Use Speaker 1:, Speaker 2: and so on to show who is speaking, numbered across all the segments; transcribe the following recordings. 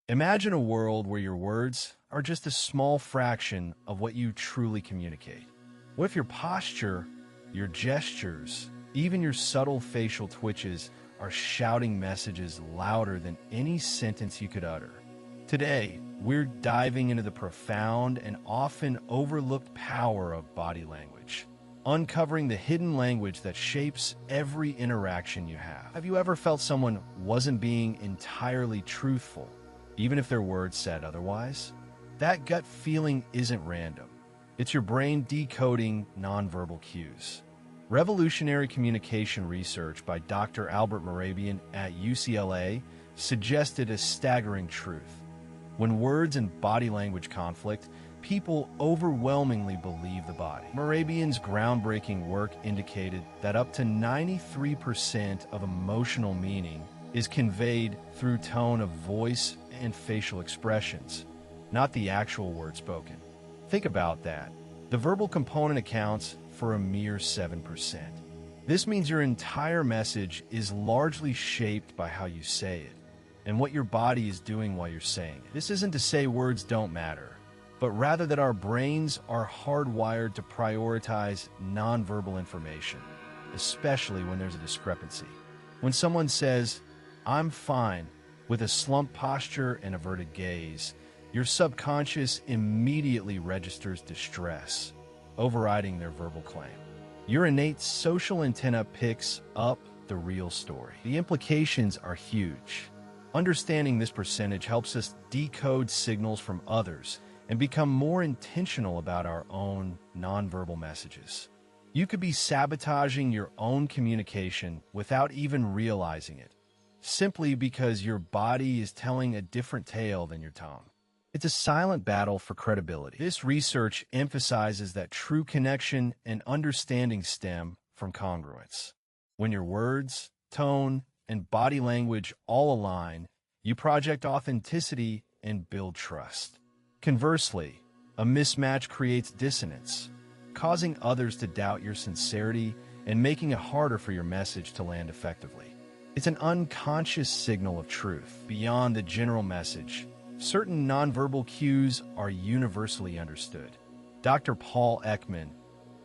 Speaker 1: Imagine a world where your words are just a small fraction of what you truly communicate. What if your posture, your gestures, even your subtle facial twitches are shouting messages louder than any sentence you could utter? Today, we're diving into the profound and often overlooked power of body language, uncovering the hidden language that shapes every interaction you have. Have you ever felt someone wasn't being entirely truthful, even if their words said otherwise? That gut feeling isn't random. It's your brain decoding nonverbal cues. Revolutionary communication research by Dr. Albert Mehrabian at UCLA suggested a staggering truth. When words and body language conflict, people overwhelmingly believe the body. Mehrabian's groundbreaking work indicated that up to 93% of emotional meaning is conveyed through tone of voice and facial expressions, not the actual word spoken. Think about that. The verbal component accounts for a mere 7%. This means your entire message is largely shaped by how you say it and what your body is doing while you're saying it. This isn't to say words don't matter, but rather that our brains are hardwired to prioritize nonverbal information, especially when there's a discrepancy. When someone says, "I'm fine," with a slumped posture and averted gaze, your subconscious immediately registers distress, overriding their verbal claim. Your innate social antenna picks up the real story. The implications are huge. Understanding this percentage helps us decode signals from others and become more intentional about our own nonverbal messages. You could be sabotaging your own communication without even realizing it, simply because your body is telling a different tale than your tongue. It's a silent battle for credibility. This research emphasizes that true connection and understanding stem from congruence. When your words, tone, and body language all align, you project authenticity and build trust. Conversely, a mismatch creates dissonance, causing others to doubt your sincerity and making it harder for your message to land effectively. It's an unconscious signal of truth. Beyond the general message, certain nonverbal cues are universally understood. Dr. Paul Ekman,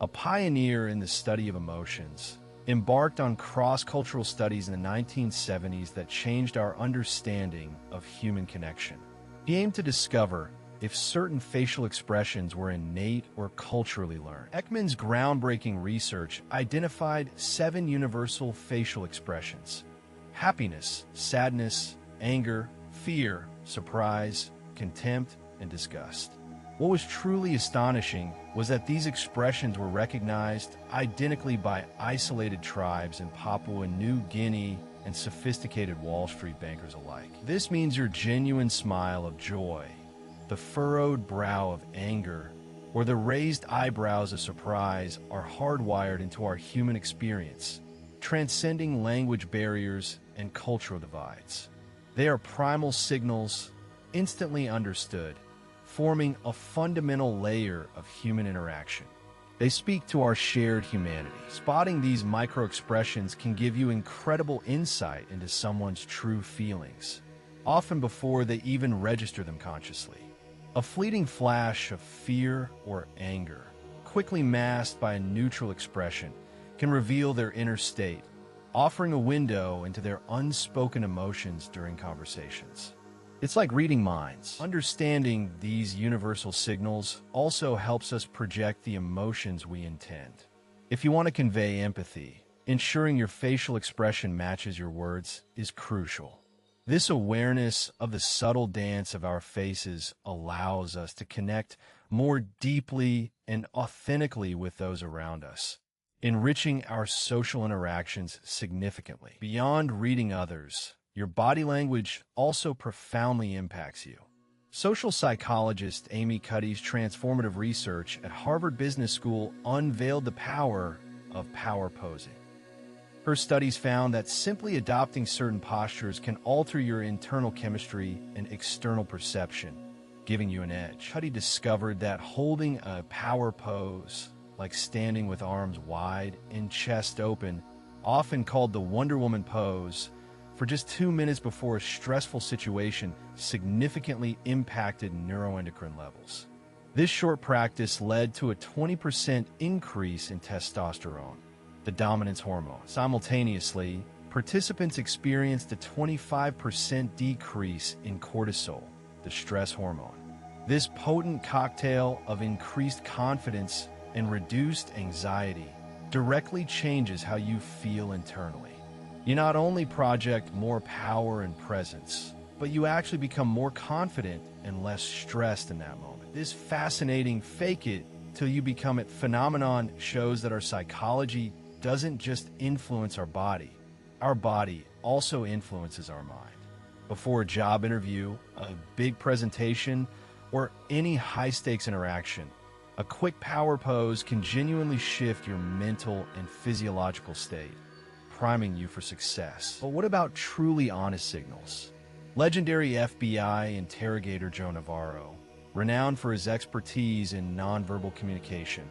Speaker 1: a pioneer in the study of emotions, embarked on cross-cultural studies in the 1970s that changed our understanding of human connection. He aimed to discover if certain facial expressions were innate or culturally learned. Ekman's groundbreaking research identified 7 universal facial expressions: happiness, sadness, anger, fear, surprise, contempt, and disgust. What was truly astonishing was that these expressions were recognized identically by isolated tribes in Papua New Guinea and sophisticated Wall Street bankers alike. This means your genuine smile of joy, the furrowed brow of anger, or the raised eyebrows of surprise are hardwired into our human experience, transcending language barriers and cultural divides. They are primal signals, instantly understood, forming a fundamental layer of human interaction. They speak to our shared humanity. Spotting these micro-expressions can give you incredible insight into someone's true feelings, often before they even register them consciously. A fleeting flash of fear or anger, quickly masked by a neutral expression, can reveal their inner state, offering a window into their unspoken emotions during conversations. It's like reading minds. Understanding these universal signals also helps us project the emotions we intend. If you want to convey empathy, ensuring your facial expression matches your words is crucial. This awareness of the subtle dance of our faces allows us to connect more deeply and authentically with those around us, enriching our social interactions significantly. Beyond reading others, your body language also profoundly impacts you. Social psychologist Amy Cuddy's transformative research at Harvard Business School unveiled the power of power posing. Her studies found that simply adopting certain postures can alter your internal chemistry and external perception, giving you an edge. Cuddy discovered that holding a power pose, like standing with arms wide and chest open, often called the Wonder Woman pose, for just 2 minutes before a stressful situation significantly impacted neuroendocrine levels. This short practice led to a 20% increase in testosterone, the dominance hormone. Simultaneously, participants experienced a 25% decrease in cortisol, the stress hormone. This potent cocktail of increased confidence and reduced anxiety directly changes how you feel internally. You not only project more power and presence, but you actually become more confident and less stressed in that moment. This fascinating fake it till you become it phenomenon shows that our psychology doesn't just influence our body also influences our mind. Before a job interview, a big presentation, or any high-stakes interaction, a quick power pose can genuinely shift your mental and physiological state, priming you for success. But what about truly honest signals? Legendary FBI interrogator Joe Navarro, renowned for his expertise in nonverbal communication,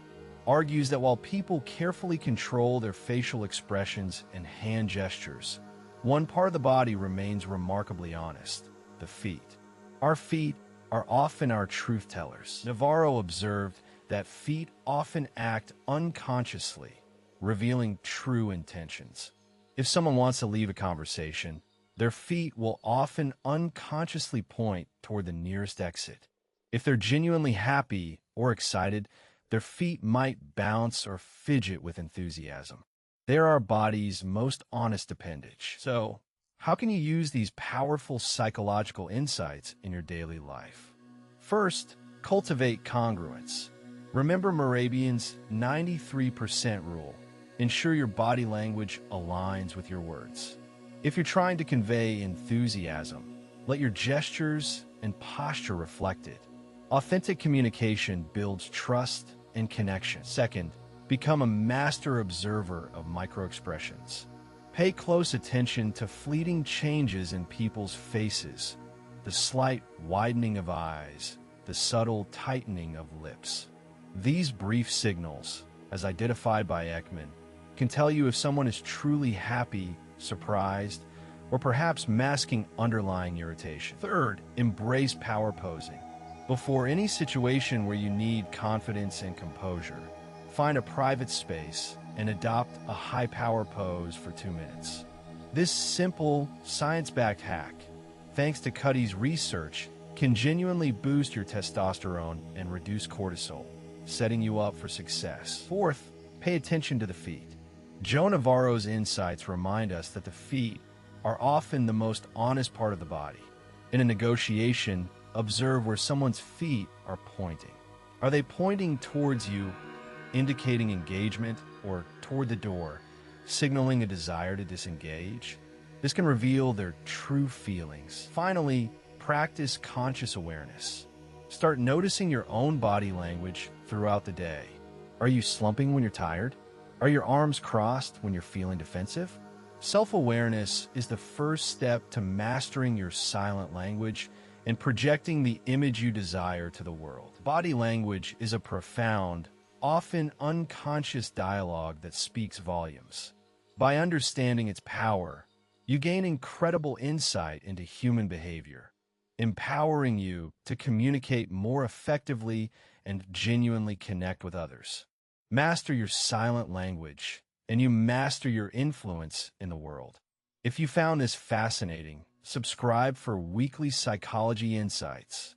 Speaker 1: argues that while people carefully control their facial expressions and hand gestures, one part of the body remains remarkably honest: the feet. Our feet are often our truth tellers. Navarro observed that feet often act unconsciously, revealing true intentions. If someone wants to leave a conversation, their feet will often unconsciously point toward the nearest exit. If they're genuinely happy or excited, their feet might bounce or fidget with enthusiasm. They're our body's most honest appendage. So, how can you use these powerful psychological insights in your daily life? First, cultivate congruence. Remember Morabian's 93% rule. Ensure your body language aligns with your words. If you're trying to convey enthusiasm, let your gestures and posture reflect it. Authentic communication builds trust and connection. Second, become a master observer of microexpressions. Pay close attention to fleeting changes in people's faces, the slight widening of eyes, the subtle tightening of lips. These brief signals, as identified by Ekman, can tell you if someone is truly happy, surprised, or perhaps masking underlying irritation. Third, embrace power posing. Before any situation where you need confidence and composure, find a private space and adopt a high power pose for 2 minutes. This simple, science-backed hack, thanks to Cuddy's research, can genuinely boost your testosterone and reduce cortisol, setting you up for success. Fourth, pay attention to the feet. Joe Navarro's insights remind us that the feet are often the most honest part of the body. In a negotiation, observe where someone's feet are pointing. Are they pointing towards you, indicating engagement, or toward the door, signaling a desire to disengage? This can reveal their true feelings. Finally, practice conscious awareness. Start noticing your own body language throughout the day. Are you slumping when you're tired? Are your arms crossed when you're feeling defensive? Self-awareness is the first step to mastering your silent language and projecting the image you desire to the world. Body language is a profound, often unconscious dialogue that speaks volumes. By understanding its power, you gain incredible insight into human behavior, empowering you to communicate more effectively and genuinely connect with others. Master your silent language, and you master your influence in the world. If you found this fascinating, subscribe for weekly psychology insights.